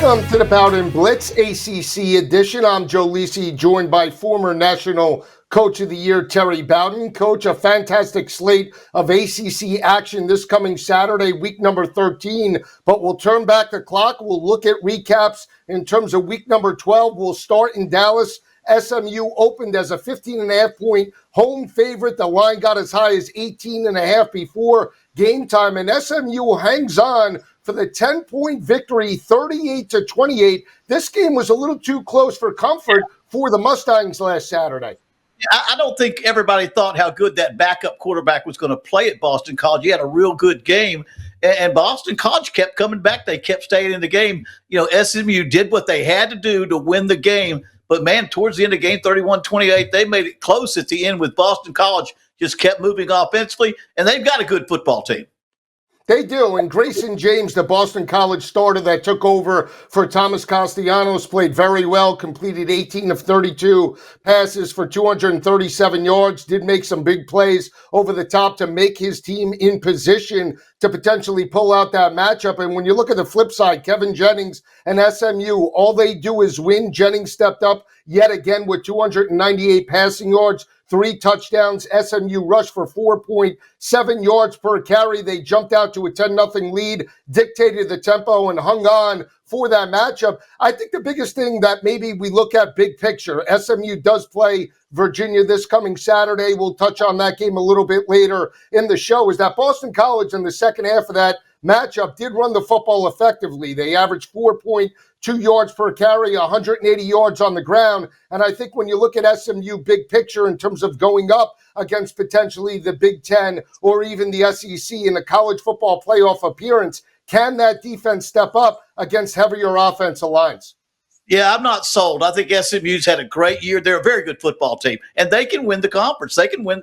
Welcome to the Pound and Blitz ACC Edition. I'm Joe Lisi, joined by former National Coach of the Year, Terry Bowden. Coach, a fantastic slate of ACC action this coming Saturday, week number 13. But we'll turn back the clock. We'll look at recaps in terms of week number 12. We'll start in Dallas. SMU opened as a 15.5-point home favorite. The line got as high as 18.5 before game time. And SMU hangs on for the 10-point victory, 38-28. This game was a little too close for comfort for the Mustangs last Saturday. I don't think everybody thought how good that backup quarterback was going to play at Boston College. He had a real good game, and Boston College kept coming back. They kept staying in the game. You know, SMU did what they had to do to win the game, but, man, towards the end of the game, 31-28, they made it close at the end with Boston College just kept moving offensively, and they've got a good football team. They do, and Grayson James, the Boston College starter that took over for Thomas Castellanos, played very well, completed 18 of 32 passes for 237 yards, did make some big plays over the top to make his team in position to potentially pull out that matchup. And when you look at the flip side, Kevin Jennings and SMU, all they do is win. Jennings stepped up yet again with 298 passing yards, 3 touchdowns. SMU rushed for 4.7 yards per carry. They jumped out to a 10-0 lead, dictated the tempo, and hung on for that matchup. I think the biggest thing that maybe we look at big picture, SMU does play Virginia this coming Saturday. We'll touch on that game a little bit later in the show, is that Boston College in the second half of that matchup did run the football effectively. They averaged 4.2 yards per carry, 180 yards on the ground. And I think when you look at SMU big picture in terms of going up against potentially the Big Ten or even the SEC in a college football playoff appearance, can that defense step up against heavier offensive lines? Yeah, I'm not sold. I think SMU's had a great year. They're a very good football team, and they can win the conference. They can win,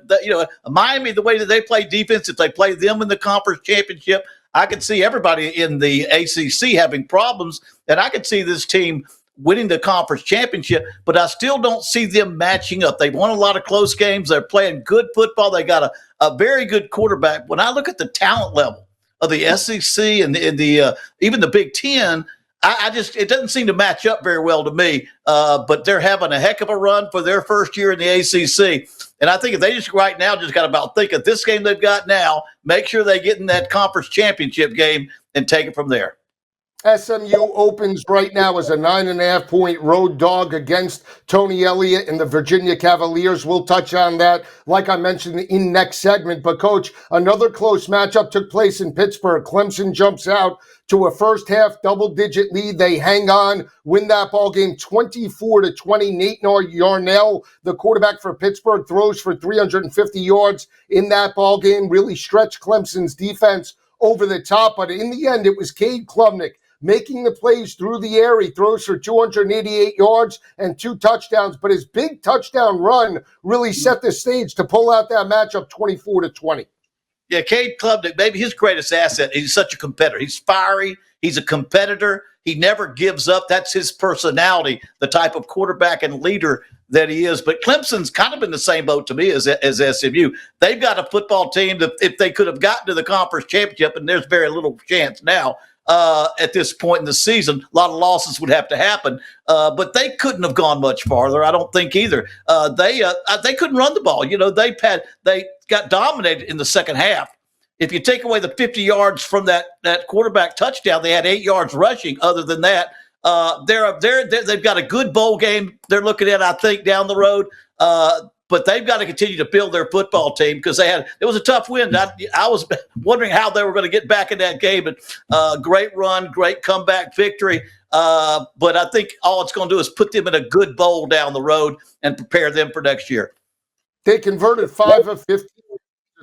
Miami, the way that they play defense, if they play them in the conference championship, I could see everybody in the ACC having problems, and I could see this team winning the conference championship, but I still don't see them matching up. They've won a lot of close games. They're playing good football. They got a very good quarterback. When I look at the talent level of the SEC and even the Big Ten, it doesn't seem to match up very well to me, but they're having a heck of a run for their first year in the ACC. And I think if they just right now just got about think of this game they've got now, make sure they get in that conference championship game and take it from there. SMU opens right now as a 9.5-point road dog against Tony Elliott and the Virginia Cavaliers. We'll touch on that, like I mentioned, in next segment. But, Coach, another close matchup took place in Pittsburgh. Clemson jumps out to a first-half double-digit lead. They hang on, win that ball game 24-20. Nate Yarnell, the quarterback for Pittsburgh, throws for 350 yards in that ball game. Really stretched Clemson's defense over the top. But in the end, it was Cade Klubnik making the plays through the air. He throws for 288 yards and 2 touchdowns, but his big touchdown run really set the stage to pull out that matchup 24-20. Yeah, Cade Klubnik, maybe his greatest asset. He's such a competitor. He's fiery. He's a competitor. He never gives up. That's his personality, the type of quarterback and leader that he is. But Clemson's kind of in the same boat to me as SMU. They've got a football team that if they could have gotten to the conference championship, and there's very little chance now, at this point in the season, a lot of losses would have to happen, but they couldn't have gone much farther. I don't think either. They couldn't run the ball. You know, they got dominated in the second half. If you take away the 50 yards from that quarterback touchdown, they had 8 yards rushing. Other than that, they've got a good bowl game they're looking at, I think, down the road. But they've got to continue to build their football team because it was a tough win. I was wondering how they were going to get back in that game. But great run, great comeback victory. But I think all it's going to do is put them in a good bowl down the road and prepare them for next year. They converted 5 of 15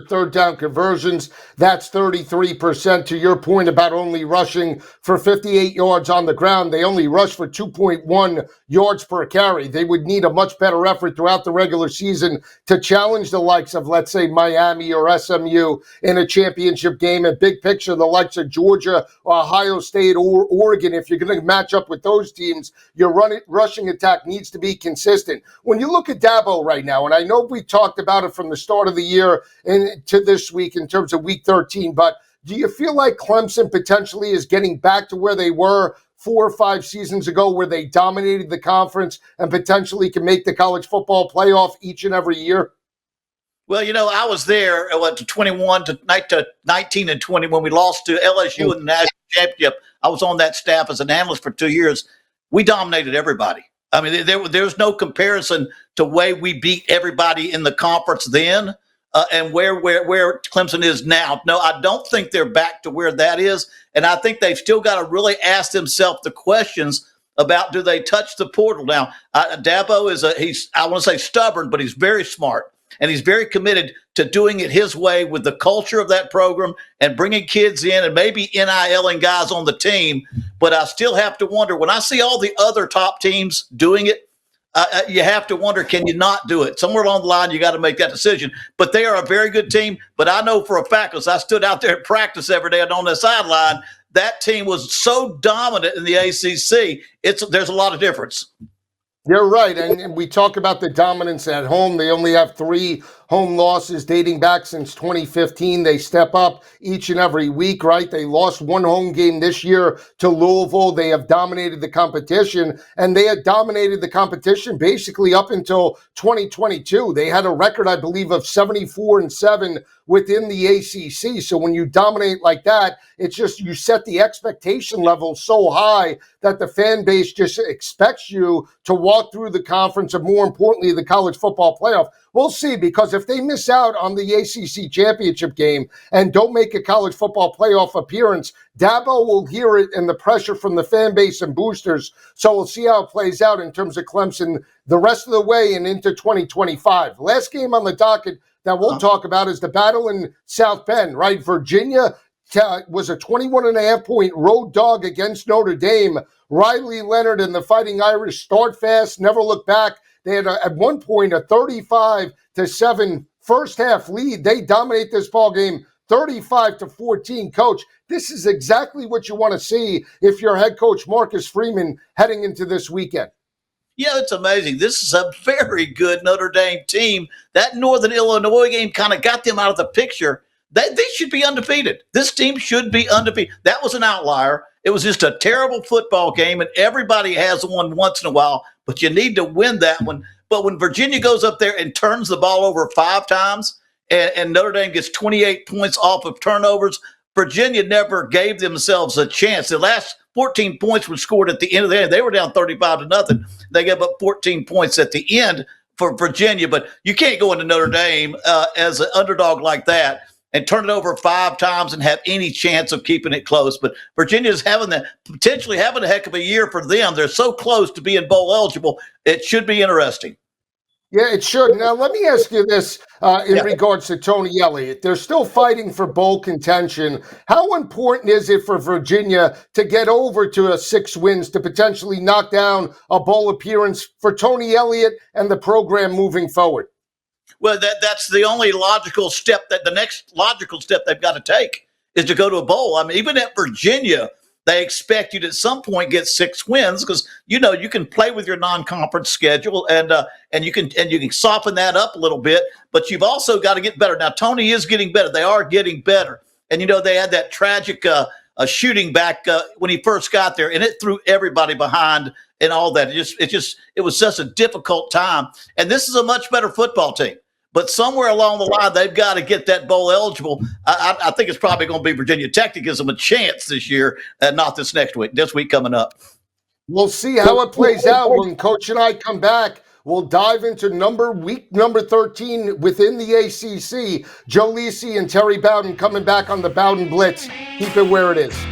third down conversions. That's 33%. To your point about only rushing for 58 yards on the ground, they only rushed for 2.1 yards per carry. They would need a much better effort throughout the regular season to challenge the likes of, let's say, Miami or SMU in a championship game. And big picture, the likes of Georgia, Ohio State, or Oregon. If you're going to match up with those teams, your rushing attack needs to be consistent. When you look at Dabo right now, and I know we talked about it from the start of the year and to this week in terms of week 13, but do you feel like Clemson potentially is getting back to where they were 4 or 5 seasons ago where they dominated the conference and potentially can make the college football playoff each and every year? Well, I was there to 21 to 19 and 20 when we lost to LSU in the national championship. I was on that staff as an analyst for 2 years. We dominated everybody. I mean, there's no comparison to way we beat everybody in the conference then and where Clemson is now. No, I don't think they're back to where that is, and I think they've still got to really ask themselves the questions about, do they touch the portal now? Dabo he's I want to say stubborn, but he's very smart. And he's very committed to doing it his way with the culture of that program and bringing kids in and maybe NIL-ing guys on the team. But I still have to wonder, when I see all the other top teams doing it, you have to wonder, can you not do it? Somewhere along the line, you got to make that decision. But they are a very good team. But I know for a fact, because I stood out there at practice every day and on the sideline, that team was so dominant in the ACC. There's a lot of difference. You're right. And we talk about the dominance at home. They only have 3 home losses dating back since 2015. They step up each and every week, right? They lost 1 home game this year to Louisville. They have dominated the competition, and they had dominated the competition basically up until 2022. They had a record, I believe, of 74-7 within the ACC. So when you dominate like that, it's just you set the expectation level so high that the fan base just expects you to walk through the conference and, more importantly, the college football playoff. We'll see, because if they miss out on the ACC championship game and don't make a college football playoff appearance, Dabo will hear it and the pressure from the fan base and boosters. So we'll see how it plays out in terms of Clemson the rest of the way and into 2025. Last game on the docket that we'll talk about is the battle in South Bend, right? Virginia was a 21.5-point road dog against Notre Dame. Riley Leonard and the Fighting Irish start fast, never look back. They had at one point a 35-7 first half lead. They dominate this ball game 35-14. Coach, this is exactly what you want to see if you're head coach Marcus Freeman heading into this weekend. Yeah, it's amazing. This is a very good Notre Dame team. That Northern Illinois game kind of got them out of the picture. They should be undefeated. This team should be undefeated. That was an outlier. It was just a terrible football game, and everybody has one once in a while, but you need to win that one. But when Virginia goes up there and turns the ball over 5 times and Notre Dame gets 28 points off of turnovers, Virginia never gave themselves a chance. The last 14 points were scored at the end of the game. They were down 35-0. They gave up 14 points at the end for Virginia, but you can't go into Notre Dame as an underdog like that and turn it over 5 times and have any chance of keeping it close. But Virginia's potentially having a heck of a year for them. They're so close to being bowl eligible. It should be interesting. Yeah, it should. Now, let me ask you this in regards to Tony Elliott. They're still fighting for bowl contention. How important is it for Virginia to get over to 6 wins to potentially knock down a bowl appearance for Tony Elliott and the program moving forward? Well, that's the only logical step. The next logical step they've got to take is to go to a bowl. I mean, even at Virginia, they expect you to at some point get 6 wins because you can play with your non-conference schedule and you can soften that up a little bit. But you've also got to get better. Now, Tony is getting better. They are getting better, and they had that tragic shooting back when he first got there, and it threw everybody behind and all that. It was such a difficult time. And this is a much better football team. But somewhere along the line, they've got to get that bowl eligible. I think it's probably going to be Virginia Tech that gives them a chance this year, not this week coming up. We'll see how it plays out when Coach and I come back. We'll dive into week number 13 within the ACC. Joe Lisi and Terry Bowden coming back on the Pound and Blitz. Keep it where it is.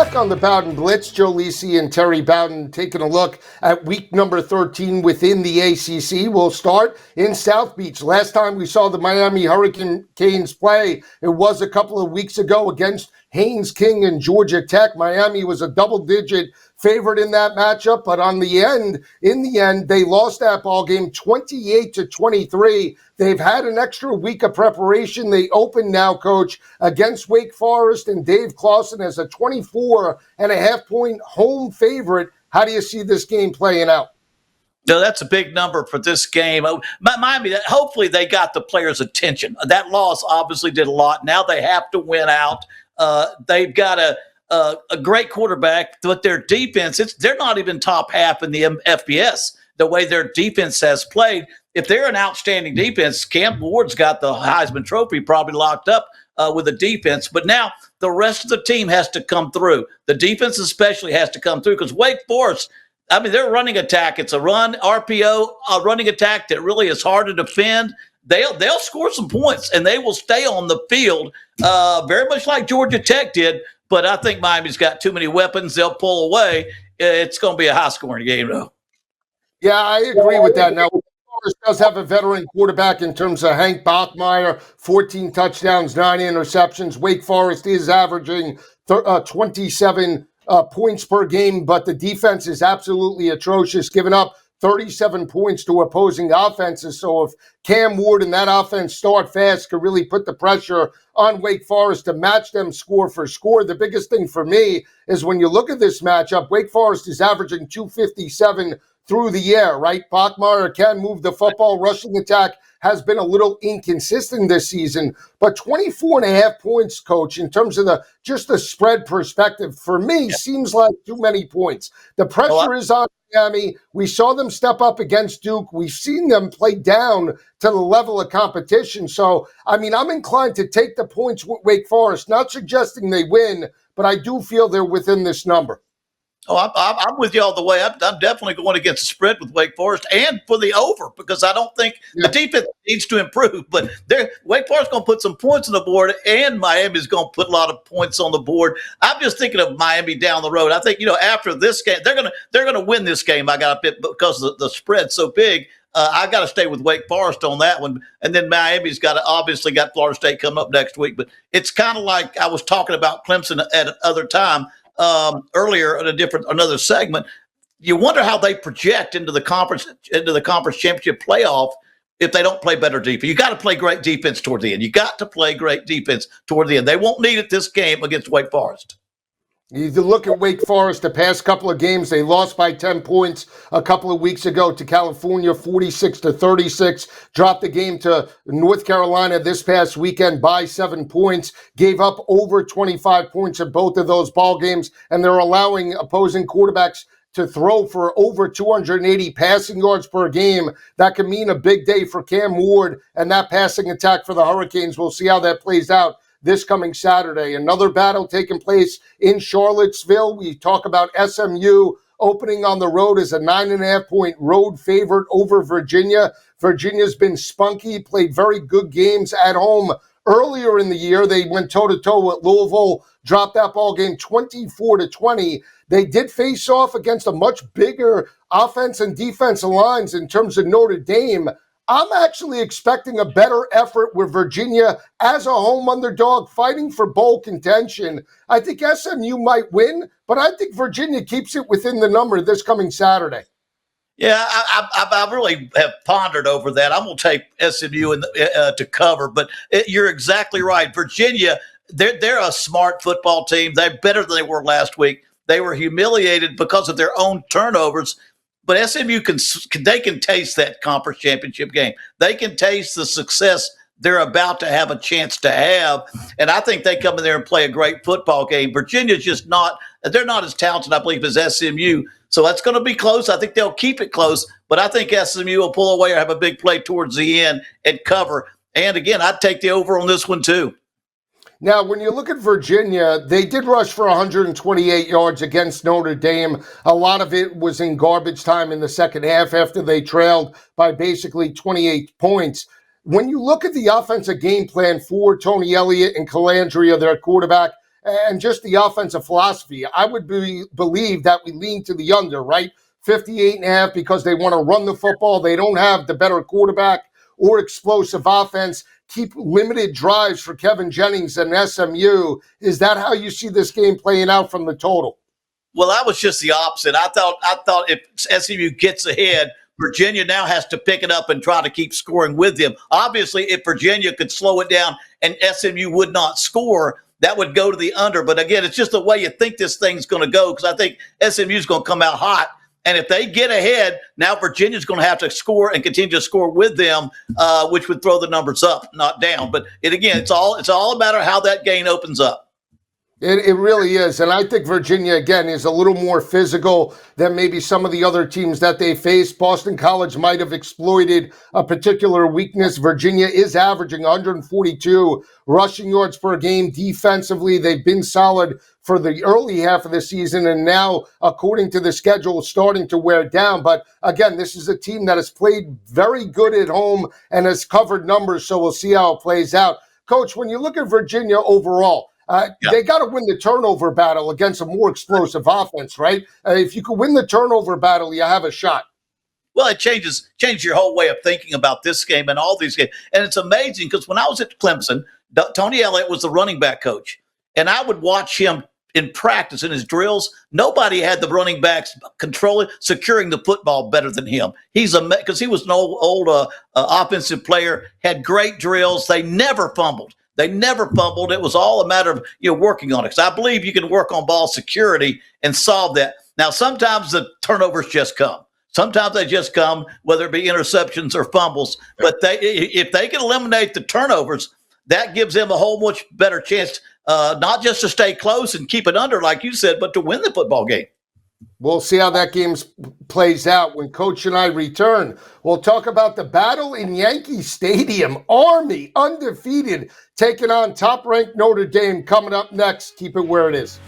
back on the Bowden Blitz. Joe Lisi and Terry Bowden taking a look at week number 13 within the ACC. We'll start in South Beach. Last time we saw the Miami Hurricanes play, it was a couple of weeks ago against Haynes King and Georgia Tech. Miami was a double-digit favorite in that matchup, but in the end, they lost that ball game 28-23. They've had an extra week of preparation. They open now, Coach, against Wake Forest, and Dave Clawson as a 24.5-point home favorite. How do you see this game playing out? No, that's a big number for this game. Miami, hopefully they got the players' attention. That loss obviously did a lot. Now they have to win out. They've got a great quarterback, but their defense, they're not even top half in the FBS, the way their defense has played. If they're an outstanding defense, Cam Ward's got the Heisman Trophy probably locked up with the defense. But now the rest of the team has to come through. The defense especially has to come through because Wake Forest, their running attack, it's a run, RPO, a running attack that really is hard to defend. They'll score some points, and they will stay on the field very much like Georgia Tech did. But I think Miami's got too many weapons. They'll pull away. It's going to be a high-scoring game, though. Yeah, I agree with that. Now, Forest does have a veteran quarterback in terms of Hank Bachmeier, 14 touchdowns, 9 interceptions. Wake Forest is averaging 27 points per game, but the defense is absolutely atrocious, giving up 37 points to opposing offenses. So if Cam Ward and that offense start fast, could really put the pressure on Wake Forest to match them score for score. The biggest thing for me is when you look at this matchup, Wake Forest is averaging 257 through the air, right? Bachmeier can move the football. Rushing attack has been a little inconsistent this season, but 24.5 points, Coach, in terms of the spread perspective, for me, seems like too many points. The pressure is on Miami. We saw them step up against Duke. We've seen them play down to the level of competition. So, I'm inclined to take the points with Wake Forest, not suggesting they win, but I do feel they're within this number. Oh, I'm with you all the way. I'm definitely going against the spread with Wake Forest and for the over because I don't think the defense needs to improve. But Wake Forest is going to put some points on the board, and Miami's going to put a lot of points on the board. I'm just thinking of Miami down the road. I think after this game, they're gonna win this game. I got a bit because the spread's so big. I got to stay with Wake Forest on that one, and then Miami's obviously got Florida State coming up next week. But it's kind of like I was talking about Clemson at another time. Earlier in another segment, you wonder how they project into the conference championship playoff if they don't play better defense. You got to play great defense toward the end. They won't need it this game against Wake Forest. You look at Wake Forest, the past couple of games, they lost by 10 points a couple of weeks ago to California, 46-36. Dropped the game to North Carolina this past weekend by 7 points. Gave up over 25 points in both of those ball games, and they're allowing opposing quarterbacks to throw for over 280 passing yards per game. That could mean a big day for Cam Ward and that passing attack for the Hurricanes. We'll see how that plays out this coming Saturday. Another battle taking place in Charlottesville. We talk about SMU opening on the road as a 9.5-point road favorite over Virginia. Virginia's been spunky, played very good games at home. Earlier in the year, they went toe-to-toe with Louisville, dropped that ball game 24-20. They did face off against a much bigger offense and defensive lines in terms of Notre Dame. I'm actually expecting a better effort with Virginia as a home underdog fighting for bowl contention. I think SMU might win, but I think Virginia keeps it within the number this coming Saturday. Yeah, I really have pondered over that. I'm going to take SMU to cover, but you're exactly right. Virginia, they're a smart football team. They're better than they were last week. They were humiliated because of their own turnovers. But SMU can taste that conference championship game. They can taste the success they're about to have a chance to have. And I think they come in there and play a great football game. Virginia's just they're not as talented, I believe, as SMU. So that's going to be close. I think they'll keep it close. But I think SMU will pull away or have a big play towards the end and cover. And again, I'd take the over on this one too. Now, when you look at Virginia, they did rush for 128 yards against Notre Dame. A lot of it was in garbage time in the second half after they trailed by basically 28 points. When you look at the offensive game plan for Tony Elliott and Calandria, their quarterback, and just the offensive philosophy. I would believe that we lean to the under, right? 58.5 because they want to run the football. They don't have the better quarterback or explosive offense. Keep limited drives for Kevin Jennings and SMU. Is that how you see this game playing out from the total? Well, I was just the opposite. I thought if SMU gets ahead, Virginia now has to pick it up and try to keep scoring with them. Obviously, if Virginia could slow it down and SMU would not score, that would go to the under. But again, it's just the way you think this thing's going to go, because I think SMU is going to come out hot. And if they get ahead, now Virginia's going to have to score and continue to score with them, which would throw the numbers up, not down. But it's all a matter of how that game opens up. It really is. And I think Virginia, again, is a little more physical than maybe some of the other teams that they face. Boston College might have exploited a particular weakness. Virginia is averaging 142 rushing yards per game. Defensively, they've been solid for the early half of the season, and now, according to the schedule, starting to wear down. But again, this is a team that has played very good at home and has covered numbers, so we'll see how it plays out. Coach, when you look at Virginia overall, they got to win the turnover battle against a more explosive offense, right? If you could win the turnover battle, you have a shot. Well, it changes your whole way of thinking about this game and all these games. And it's amazing because when I was at Clemson, Tony Elliott was the running back coach, and I would watch him in practice, in his drills. Nobody had the running backs controlling, securing the football better than him. Because he was an old offensive player, had great drills. They never fumbled. It was all a matter of working on it. Because I believe you can work on ball security and solve that. Now, sometimes the turnovers just come. Sometimes they just come, whether it be interceptions or fumbles. But if they can eliminate the turnovers, that gives them a whole much better chance, not just to stay close and keep it under, like you said, but to win the football game. We'll see how that game plays out when Coach and I return. We'll talk about the battle in Yankee Stadium. Army, undefeated, taking on top-ranked Notre Dame, coming up next. Keep it where it is.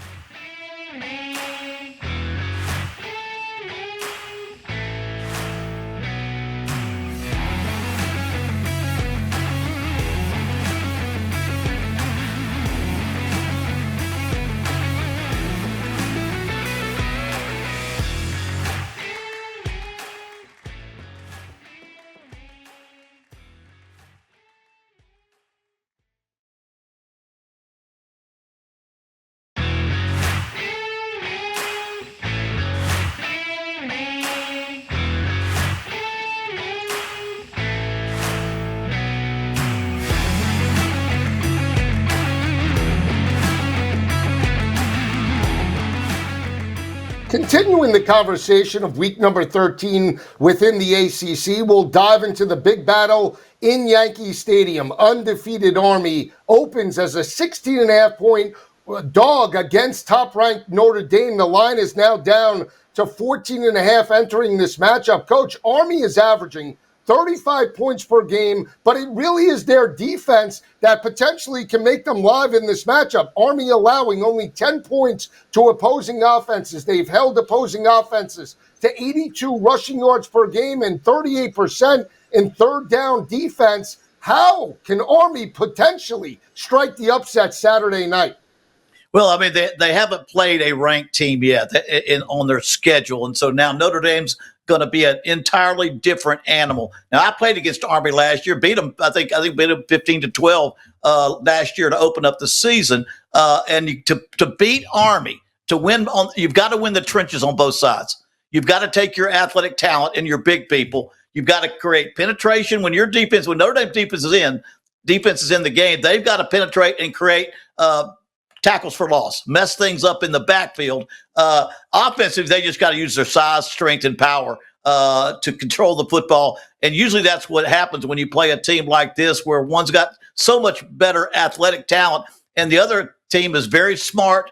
Continuing the conversation of week number 13 within the ACC, we'll dive into the big battle in Yankee Stadium. Undefeated Army opens as a 16.5-point dog against top-ranked Notre Dame. The line is now down to 14.5 entering this matchup. Coach, Army is averaging 35 points per game, but it really is their defense that potentially can make them live in this matchup. Army allowing only 10 points to opposing offenses. They've held opposing offenses to 82 rushing yards per game and 38% in third down defense. How can Army potentially strike the upset Saturday night? Well, I mean, they haven't played a ranked team yet on their schedule. And so now Notre Dame's going to be an entirely different animal. Now, I played against Army last year, beat them, I think beat them 15-12 last year to open up the season. And to beat Army, to win, you've got to win the trenches on both sides. You've got to take your athletic talent and your big people. You've got to create penetration when Notre Dame defense is in the game. They've got to penetrate and create tackles for loss, mess things up in the backfield. Offensive, they just got to use their size, strength, and power to control the football. And usually that's what happens when you play a team like this, where one's got so much better athletic talent and the other team is very smart,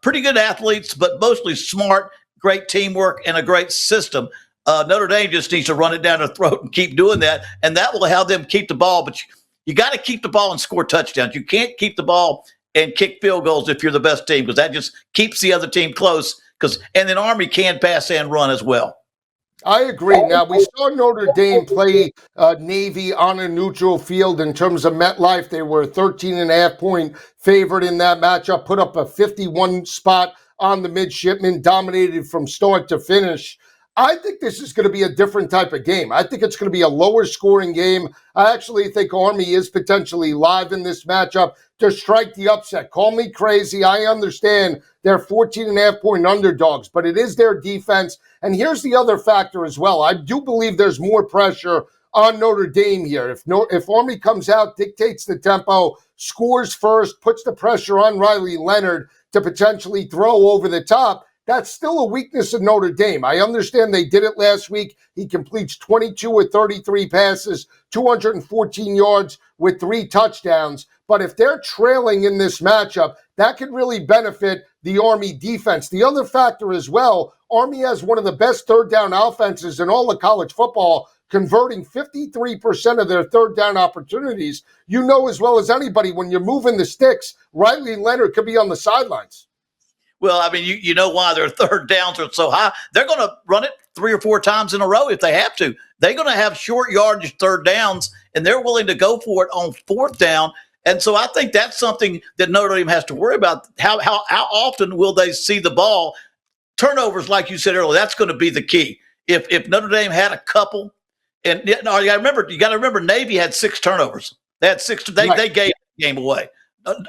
pretty good athletes, but mostly smart, great teamwork, and a great system. Notre Dame just needs to run it down their throat and keep doing that, and that will help them keep the ball. But you got to keep the ball and score touchdowns. You can't keep the ball and kick field goals if you're the best team, because that just keeps the other team close. And then Army can pass and run as well. I agree. Now, we saw Notre Dame play Navy on a neutral field in terms of MetLife. They were a 13.5-point favorite in that matchup, put up a 51 spot on the midshipmen, dominated from start to finish. I think this is going to be a different type of game. I think it's going to be a lower scoring game. I actually think Army is potentially live in this matchup to strike the upset. Call me crazy. I understand they're 14.5-point underdogs, but it is their defense. And here's the other factor as well. I do believe there's more pressure on Notre Dame here. If Army comes out, dictates the tempo, scores first, puts the pressure on Riley Leonard to potentially throw over the top, that's still a weakness of Notre Dame. I understand they did it last week. He completes 22 of 33 passes, 214 yards with 3 touchdowns. But if they're trailing in this matchup, that could really benefit the Army defense. The other factor as well, Army has one of the best third down offenses in all of college football, converting 53% of their third down opportunities. You know as well as anybody, when you're moving the sticks, Riley Leonard could be on the sidelines. Well, I mean, you know why their third downs are so high. They're going to run it 3 or 4 times in a row if they have to. They're going to have short yardage third downs, and they're willing to go for it on 4th down. And so I think that's something that Notre Dame has to worry about. How often will they see the ball? Turnovers, like you said earlier, that's going to be the key. If Notre Dame had a couple, and you got to remember, Navy had 6 turnovers. They had 6. They gave the game away.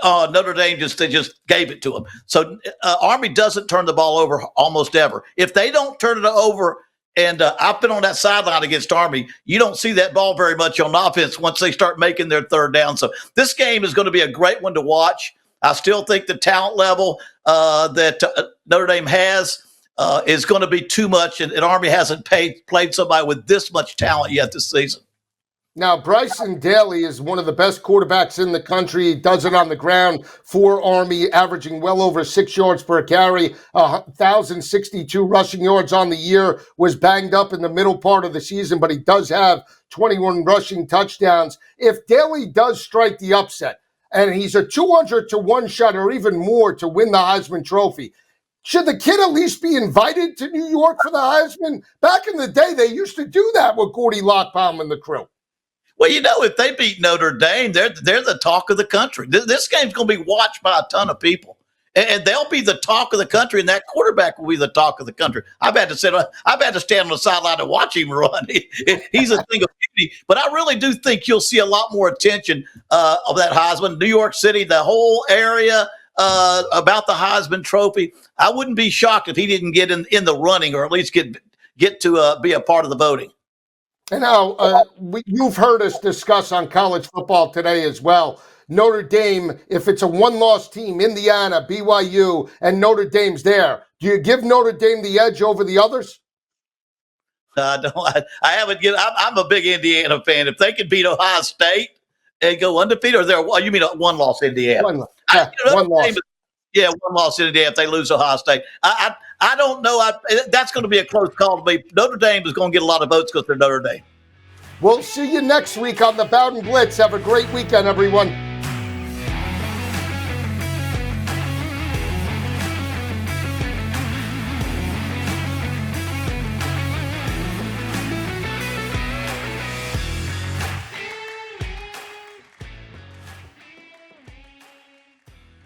Notre Dame just gave it to them. So Army doesn't turn the ball over almost ever. If they don't turn it over, and I've been on that sideline against Army, you don't see that ball very much on offense once they start making their third down. So this game is going to be a great one to watch. I still think the talent level that Notre Dame has is going to be too much, and Army hasn't played somebody with this much talent yet this season. Now, Bryson Daly is one of the best quarterbacks in the country. He does it on the ground for Army, averaging well over 6 yards per carry, 1,062 rushing yards on the year, was banged up in the middle part of the season, but he does have 21 rushing touchdowns. If Daly does strike the upset, and he's a 200-to-1 shot or even more to win the Heisman Trophy, should the kid at least be invited to New York for the Heisman? Back in the day, they used to do that with Gordy Lockbaum and the crew. Well, you know, if they beat Notre Dame, they're the talk of the country. This game's going to be watched by a ton of people, and they'll be the talk of the country, and that quarterback will be the talk of the country. I've had to stand on the sideline to watch him run. He's a thing of beauty, but I really do think you'll see a lot more attention of that Heisman. New York City, the whole area about the Heisman Trophy. I wouldn't be shocked if he didn't get in the running, or at least get to be a part of the voting. And now, you've heard us discuss on college football today as well. Notre Dame, if it's a one-loss team, Indiana, BYU, and Notre Dame's there, do you give Notre Dame the edge over the others? I haven't given. I'm a big Indiana fan. If they could beat Ohio State and go undefeated, or you mean a one-loss Indiana? One loss. Yeah, one loss in a day if they lose Ohio State. I don't know. That's going to be a close call to me. Notre Dame is going to get a lot of votes because they're Notre Dame. We'll see you next week on the Pound and Blitz. Have a great weekend, everyone.